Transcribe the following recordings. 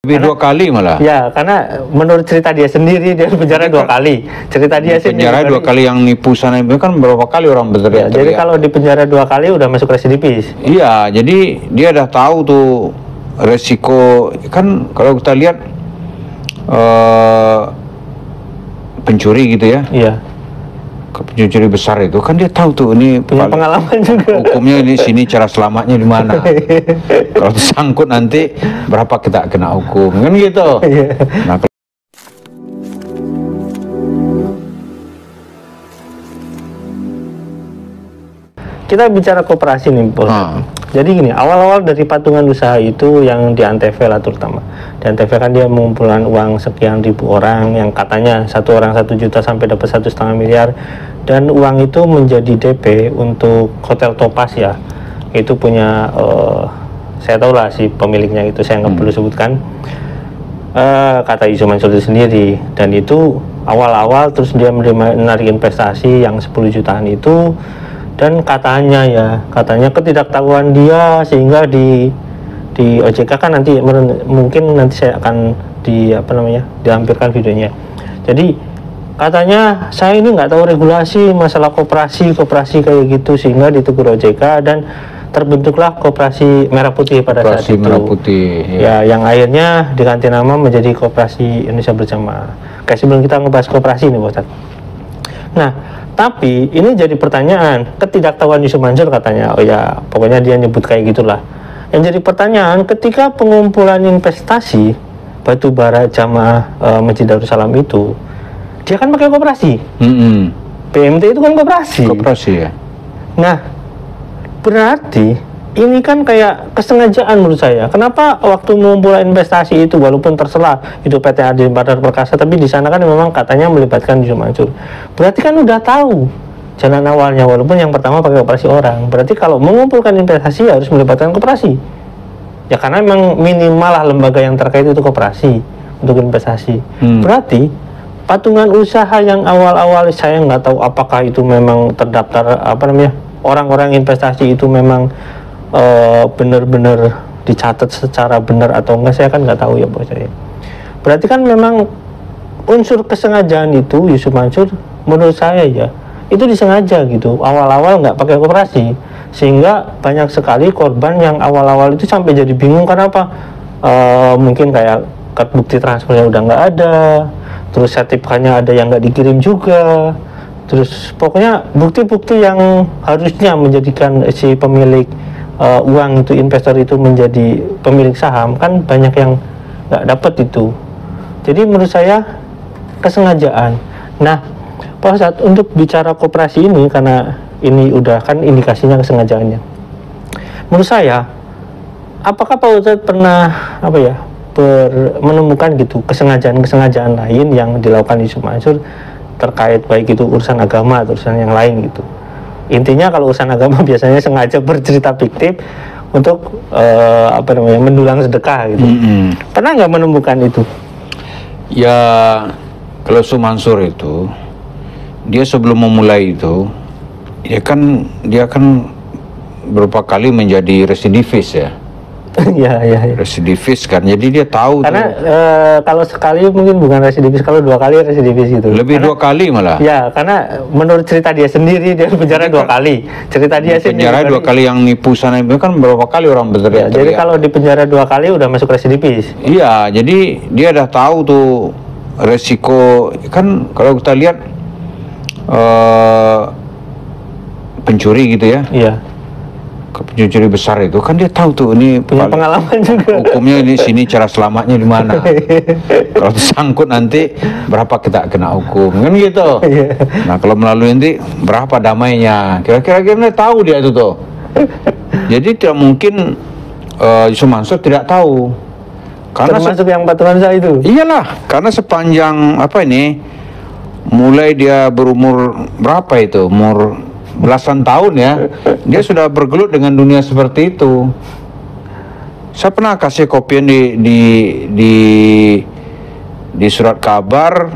Lebih dua kali malah. Ya, karena menurut cerita dia sendiri dia penjara 2 kali. Cerita dia sendiri. Penjara 2 kali, yang nipu sana itu kan berapa kali orang berteriak. Ya, jadi kalau di penjara 2 kali udah masuk residivis. Iya, jadi dia udah tahu tuh resiko. Kan kalau kita lihat pencuri gitu ya. Iya. Pencuri besar itu kan dia tahu tuh ini Punya pengalaman juga. Hukumnya di sini, cara selamatnya di mana. Kalau tersangkut nanti berapa kita kena hukum kan gitu. Nah, kita bicara koperasi nih, Bos. Jadi gini, awal-awal dari patungan usaha itu yang di Antv lah terutama. Di Antv kan dia mengumpulkan uang sekian ribu orang, yang katanya satu orang 1 juta sampai dapat 1,5 miliar, dan uang itu menjadi DP untuk Hotel Topaz ya. Itu punya saya tahu lah si pemiliknya itu, saya nggak perlu sebutkan. Kata Yusuf Mansur itu sendiri, dan itu awal-awal terus dia menarik investasi yang 10 jutaan itu. Dan katanya ketidaktahuan dia sehingga di OJK kan nanti mungkin nanti saya akan dilampirkan videonya. Jadi katanya saya ini nggak tahu regulasi masalah koperasi kayak gitu, sehingga ditegur OJK dan terbentuklah Koperasi Merah Putih pada saat itu. Merah Putih, ya, yang akhirnya diganti nama menjadi Koperasi Indonesia Berjamaah. Kayak sebelum kita ngebahas koperasi ini, Bos. Nah, tapi ini jadi pertanyaan, ketidaktahuan Yusuf Mansur katanya, oh ya pokoknya dia nyebut kayak gitulah. Yang jadi pertanyaan, ketika pengumpulan investasi batu bara jamaah Masjid Darussalam itu, dia kan pakai koperasi. PMT itu kan koperasi. Koperasi ya. Nah, berarti ini kan kayak kesengajaan menurut saya. Kenapa waktu mengumpulkan investasi itu, walaupun tercela itu PT Adi Badar Perkasa, tapi di sana kan memang katanya melibatkan Yusuf Mansur. Berarti kan udah tahu jalan awalnya, walaupun yang pertama pakai koperasi orang. Berarti kalau mengumpulkan investasi harus melibatkan koperasi. Ya karena memang minimal lah lembaga yang terkait itu koperasi untuk investasi. Berarti patungan usaha yang awal-awal saya nggak tahu apakah itu memang terdaftar orang-orang investasi itu memang benar-benar dicatat secara benar atau enggak, saya kan nggak tahu ya, Bos saya. Berarti kan memang unsur kesengajaan itu Yusuf Mansur menurut saya ya itu disengaja gitu, awal-awal nggak pakai koperasi, sehingga banyak sekali korban yang awal-awal itu sampai jadi bingung karena apa, mungkin kayak bukti transfernya udah nggak ada, terus sertifikatnya ada yang nggak dikirim juga, terus pokoknya bukti-bukti yang harusnya menjadikan si pemilik uang itu, investor itu menjadi pemilik saham, kan banyak yang nggak dapat itu. Jadi menurut saya kesengajaan. Nah, Pak Ustadz, untuk bicara koperasi ini, karena ini udah kan indikasinya kesengajaannya, menurut saya apakah Pak Ustadz pernah menemukan gitu kesengajaan lain yang dilakukan Yusuf Mansur terkait baik itu urusan agama atau urusan yang lain gitu? Intinya kalau urusan agama biasanya sengaja bercerita fiktif untuk mendulang sedekah gitu. Pernah nggak menemukan itu? Ya, kalau Yusuf Mansur itu dia sebelum memulai itu dia kan beberapa kali menjadi residivis ya. ya. Residivis kan, jadi dia tahu karena kalau sekali mungkin bukan residivis, kalau 2 kali residivis gitu. Lebih 2 kali malah. Ya, karena menurut cerita dia sendiri dia penjara 2 kali. Cerita dia sendiri. Penjara 2 kali, yang nipu sana itu kan berapa kali orang berteriak. Ya, jadi kalau di penjara 2 kali udah masuk residivis. Iya, jadi dia udah tahu tuh resiko. Kan kalau kita lihat pencuri gitu ya. Iya. Pencuri besar itu kan dia tahu tuh ini punya pengalaman juga. Hukumnya di sini, cara selamatnya di mana. Kalau tersangkut nanti berapa kita kena hukum kan gitu. Nah, kalau melalui nanti berapa damainya. Kira-kira dia tahu dia itu tuh. Jadi tidak mungkin Yusuf Mansur tidak tahu. Karena termasuk yang patungan usaha itu. Iyalah, karena sepanjang mulai dia berumur berapa itu? Umur belasan tahun ya, dia sudah bergelut dengan dunia seperti itu. Saya pernah kasih kopian di surat kabar,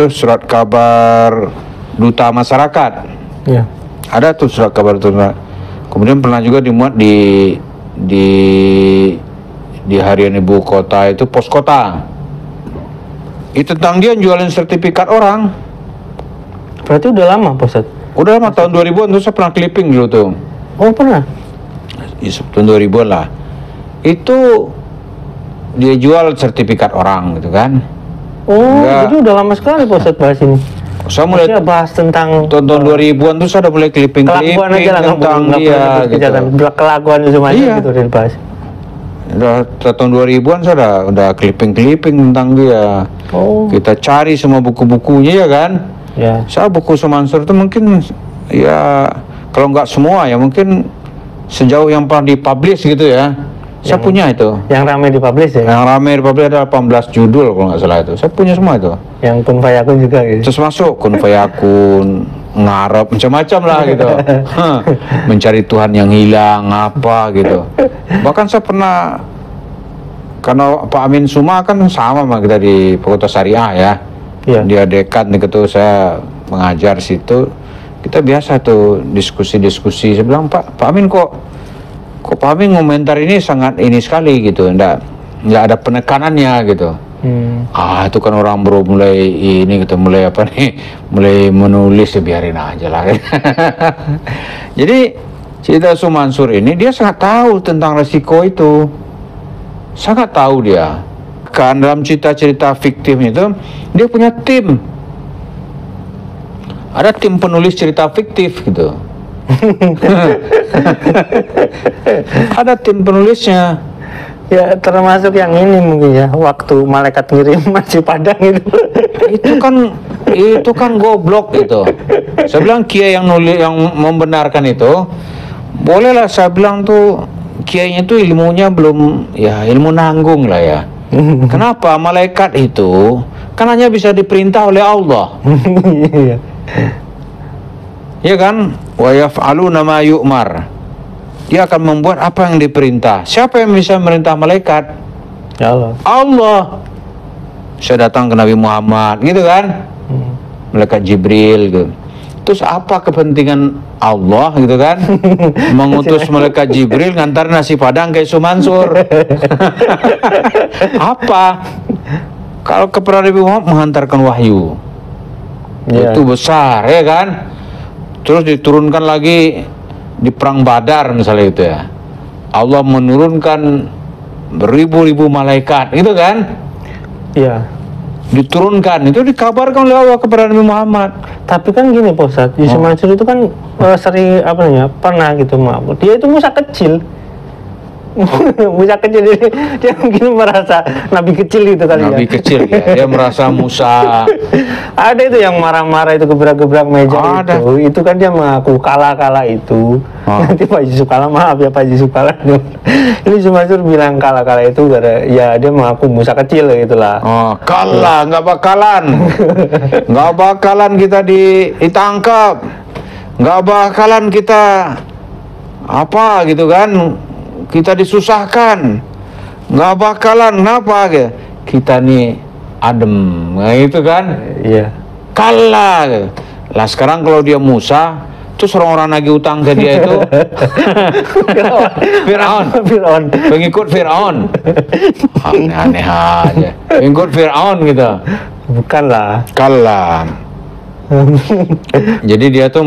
surat kabar Duta Masyarakat. Ya. Ada tuh surat kabar itu. Kemudian pernah juga dimuat di di harian ibu kota itu pos kota. Itu tentang dia jualin sertifikat orang. Berarti udah lama, Pak Ustadz? Udah lama, tahun 2000-an tuh saya pernah clipping dulu tuh. Oh, pernah? Ya, tahun 2000-an lah. Itu dia jual sertifikat orang gitu kan. Oh, jadi udah lama sekali Pak Ustadz bahas ini. Saya mulai bahas tentang tahun 2000-an tuh saya udah mulai clipping tentang dia gitu. Kelakuan semuanya iya. Gitu dibahas. Udah tahun 2000-an saya udah clipping tentang dia. Oh. Kita cari semua buku-bukunya ya kan. Ya. Saya buku Sumansur itu mungkin ya kalau nggak semua ya mungkin sejauh yang pernah dipublish gitu ya. Saya punya itu. Yang ramai dipublish ya? Yang ramai dipublish ada 18 judul kalau nggak salah itu. Saya punya semua itu. Yang kun fayakun juga gitu. Terus masuk kun fayakun, ngarep macam-macam lah gitu. Mencari Tuhan yang hilang apa gitu. Bahkan saya pernah, karena Pak Amin Suma kan sama sama kita di Fakultas Syariah ya. Iya. Dia dekat nih ketua, saya mengajar situ. Kita biasa tuh diskusi-diskusi. Saya bilang Pak Amin kok Pak Amin komentar ini sangat ini sekali gitu, nggak ada penekanannya gitu. Itu kan orang baru mulai ini gitu, mulai menulis ya biarin aja lah. Jadi cerita Sumansur ini dia sangat tahu tentang resiko itu, sangat tahu dia. Kan dalam cerita-cerita fiktif itu dia punya tim, ada tim penulis cerita fiktif gitu. Ada tim penulisnya. Ya termasuk yang ini mungkin ya, waktu malaikat ngirim masih padang itu. itu kan goblok itu. Saya bilang kiai yang nulis, yang membenarkan itu bolehlah, saya bilang tuh kiainya itu ilmunya belum ya, ilmu nanggung lah ya. Kenapa? Malaikat itu kan hanya bisa diperintah oleh Allah. Ya kan? Wa yaf'aluna ma yu'mar. Dia akan membuat apa yang diperintah. Siapa yang bisa merintah malaikat? Ya Allah. Allah. Saya datang ke Nabi Muhammad, gitu kan? Malaikat Jibril gitu. Terus apa kepentingan Allah gitu kan? Mengutus malaikat Jibril ngantar nasi padang kayak Sumansur. Apa? Kalau kepada Nabi Muhammad menghantarkan wahyu. Itu besar ya kan? Terus diturunkan lagi di perang Badar misalnya itu ya. Allah menurunkan beribu-ribu malaikat, gitu kan? Iya. Diturunkan, itu dikabarkan oleh Allah kepada Nabi Muhammad. Tapi kan gini Pak Ustadz, Yusuf Mansur itu kan sering pernah gitu dia itu Musa kecil. Musa kecil, dia mungkin merasa nabi kecil gitu kali ya. Nabi kecil ya, dia merasa Musa. Ada itu yang marah-marah itu gebrak-gebrak meja itu kan dia mengaku kalah itu. Nanti Pak Yusuf kalah, maaf ya Pak Yusuf kalah. Ini Yusuf Mansur bilang kalah itu ya dia mengaku Musa kecil gitulah. Kalah, nggak bakalan kita ditangkap, nggak bakalan kita apa gitu kan. Kita disusahkan, nggak bakalan, kenapa kita nih adem, nah itu kan, iya, kalah. Lah sekarang kalau dia Musa, terus orang-orang nagih utang ke dia itu, Fir'aun, pengikut Fir'aun, aneh-aneh aja, pengikut Fir'aun gitu, bukanlah, kalah. Jadi dia tuh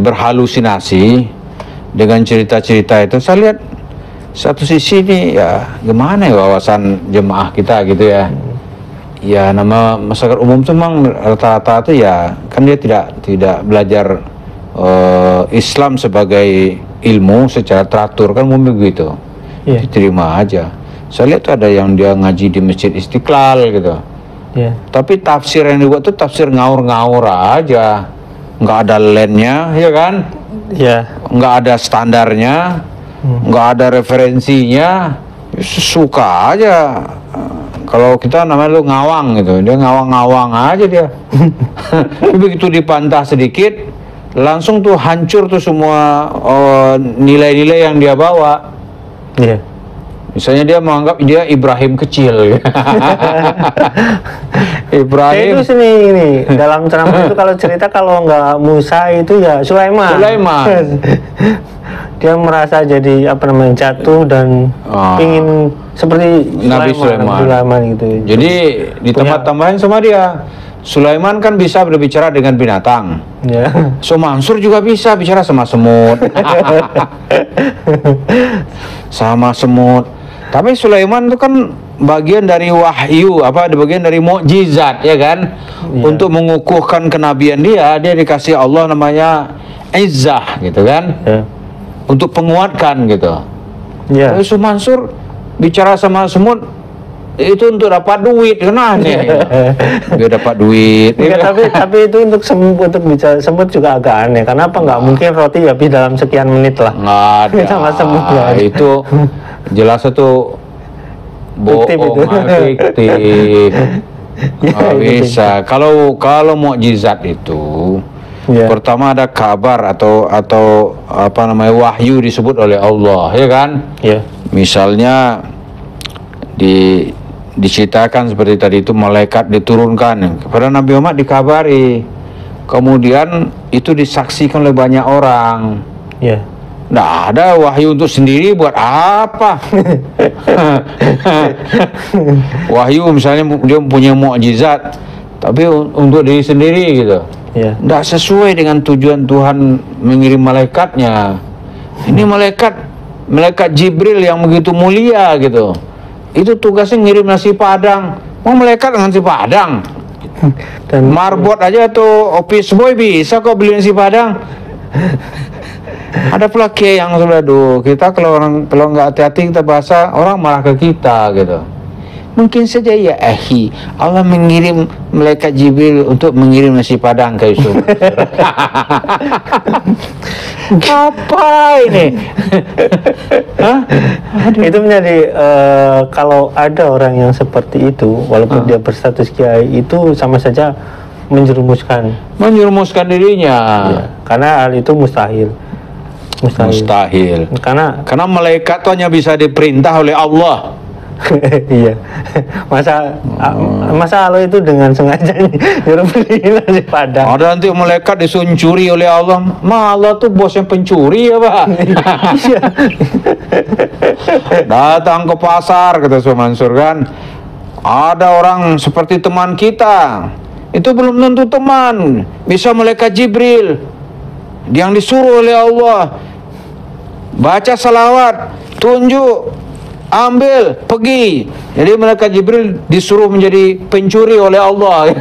berhalusinasi dengan cerita-cerita itu. Saya lihat satu sisi nih ya gimana ya wawasan jemaah kita gitu ya. Ya nama masyarakat umum tuh memang rata-rata tuh ya kan dia tidak belajar Islam sebagai ilmu secara teratur kan umum begitu. Diterima aja. Saya lihat tuh ada yang dia ngaji di Masjid Istiqlal gitu. Tapi tafsir yang dibuat tuh tafsir ngawur-ngawur aja. Nggak ada lensnya, ya kan? Nggak ada standarnya, nggak ada referensinya, suka aja. Kalau kita namanya lu ngawang gitu, dia ngawang-ngawang aja dia. Begitu dipantah sedikit, langsung tuh hancur tuh semua nilai-nilai yang dia bawa. Misalnya dia menganggap dia Ibrahim kecil. Ibrahim. Itu sini ini dalam ceramah itu kalau cerita kalau nggak Musa itu ya Sulaiman. Dia merasa jadi apa namanya jatuh dan ingin seperti Nabi Sulaiman gitu. Jadi ditambah-tambahin sama dia. Sulaiman kan bisa berbicara dengan binatang. Ya. So Mansur juga bisa bicara sama semut. Sama semut. Tapi Sulaiman itu kan bagian dari wahyu, bagian dari mukjizat ya kan? Ya. Untuk mengukuhkan kenabian dia dikasih Allah namanya Izzah gitu kan? Ya. Untuk penguatkan gitu. Ya. So Mansur bicara sama semut itu untuk dapat duit, kan aneh. Dia dapat duit. Ya, tapi itu untuk bicara semut juga agak aneh. Kenapa nggak mungkin roti habis dalam sekian menit lah? Nggak ada. Sama semut ya. Itu jelas itu bohong, fiktif. Nggak bisa. Kalau mukjizat itu pertama ada kabar atau apa namanya wahyu disebut oleh Allah, ya kan? Ya. Misalnya diceritakan seperti tadi itu malaikat diturunkan kepada Nabi Muhammad dikabari, kemudian itu disaksikan oleh banyak orang. Ya. Nggak ada wahyu untuk sendiri buat apa? Wahyu misalnya dia punya mukjizat, tapi untuk diri sendiri gitu. Ya. Nggak sesuai dengan tujuan Tuhan mengirim malaikatnya. Ini malaikat Jibril yang begitu mulia gitu. Itu tugasnya ngirim nasi padang. Mau malaikat nasi padang. Dan marbot aja tuh office boy bisa kok beli nasi padang. Ada pula kiai yang sudah kita kalau nggak hati-hati kita bahasa orang marah ke kita gitu. Mungkin saja ya Allah mengirim malaikat Jibril untuk mengirim nasi padang ke Yusuf. Apa ini? Itu menjadi kalau ada orang yang seperti itu, walaupun dia berstatus kiai, itu sama saja menjerumuskan dirinya. Ya, karena hal itu mustahil. Karena malaikat itu hanya bisa diperintah oleh Allah. Iya. Masa Allah itu dengan sengaja nyuruh beli nasi padang. Ada nanti malaikat disuncuri oleh Allah. Allah tuh bos yang pencuri ya Pak. Datang ke pasar kata Su Mansur kan, ada orang seperti teman kita. Itu belum tentu teman. Bisa malaikat Jibril yang disuruh oleh Allah. Baca salawat, tunjuk, ambil, pergi. Jadi malaikat Jibril disuruh menjadi pencuri oleh Allah.